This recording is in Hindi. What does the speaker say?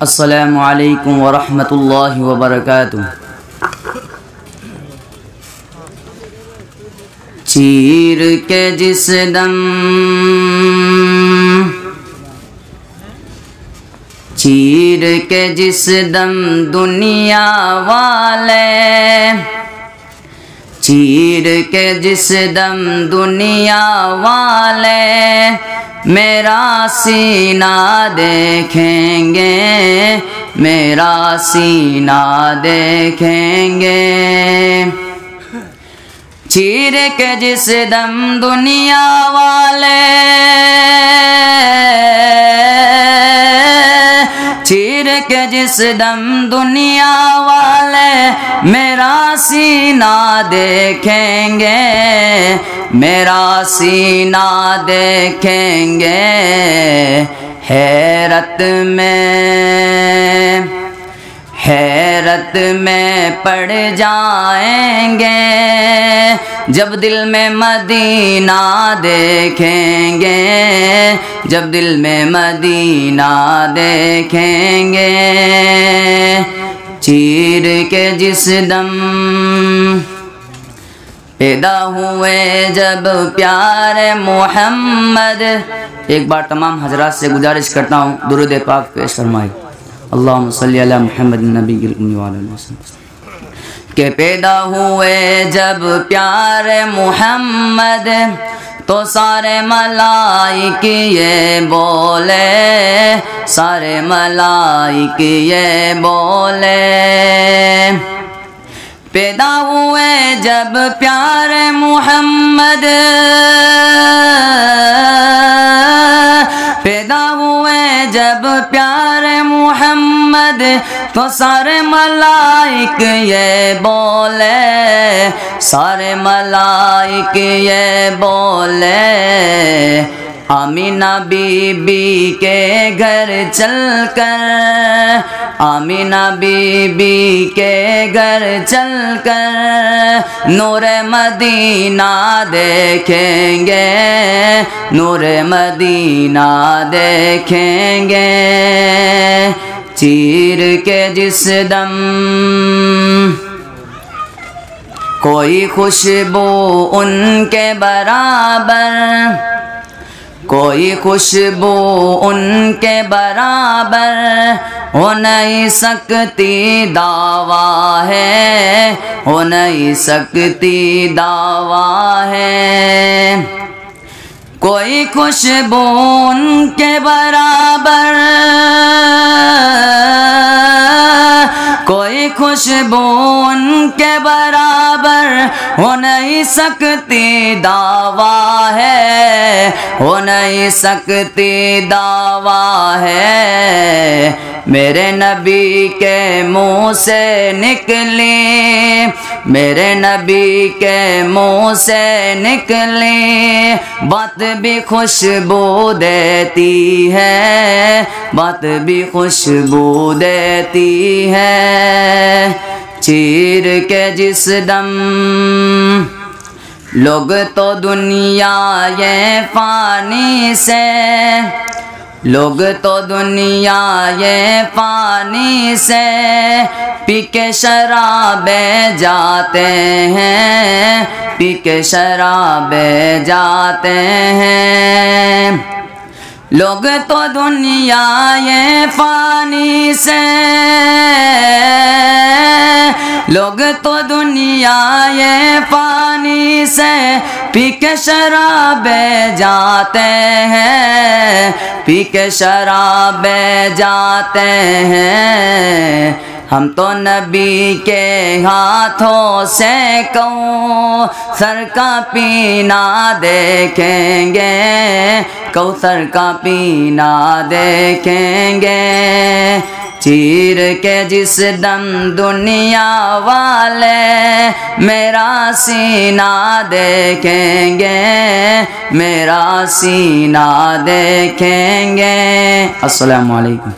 अस्सलामु अलैकुम वरहमतुल्लाहि वबरकातुह। चीर के जिस दम दुनिया वाले, चीर के जिस दम दुनिया वाले मेरा सीना देखेंगे, मेरा सीना देखेंगे। चीर के जिस दम दुनिया वाले, चीर के जिस दम दुनिया वाले मेरा सीना देखेंगे, मेरा सीना देखेंगे। हैरत में पड़ जाएंगे जब दिल में मदीना देखेंगे, जब दिल में मदीना देखेंगे। चीर के जिस दम पैदा हुए जब प्यारे मोहम्मद। एक बार तमाम हजरात से गुजारिश करता हूँ दुरूद पाक पेश फरमाए। अल्लाहुम्मा सल्ली अला मुहम्मद नबील उम्मी व अला वसल्लम। के पैदा हुए जब प्यारे मोहम्मद तो सारे मलाइक ये बोले, सारे मलाइक ये बोले। पैदा हुए जब प्यारे मोहम्मद, पैदा हुए जब प्यारे मोहम्मद तो सारे मलाइक ये बोले, सारे मलाइक ये बोले। आमीना बीबी के घर चलकर, आमीना बीबी के घर चलकर नूर मदीना देखेंगे, नूर मदीना देखेंगे। चीर के जिस दम कोई खुशबू उनके बराबर, कोई खुशबू उनके बराबर हो नहीं सकती दावा है, हो नहीं सकती दावा है। कोई खुशबू उनके बराबर, कोई खुशबू उनके बराबर हो नहीं सकती दावा है, हो नहीं सकती दावा है। मेरे नबी के मुँह से निकली, मेरे नबी के मुँह से निकली बात भी खुशबू देती है, बात भी खुशबू देती है। चीर के जिस दम लोग तो दुनिया ये फानी से, लोग तो दुनिया ये पानी से पी के शराबे जाते हैं, पी के शराबे जाते हैं। लोग तो दुनिया ये फानी से, लोग तो दुनिया ये पानी से पी के शराबे जाते हैं, पी के शराबे जाते हैं। हम तो नबी के हाथों से कौसर का पीना देखेंगे, कौसर का पीना देखेंगे। चीर के जिस दम दुनिया वाले मेरा सीना देखेंगे, मेरा सीना देखेंगे। अस्सलामु अलैकुम।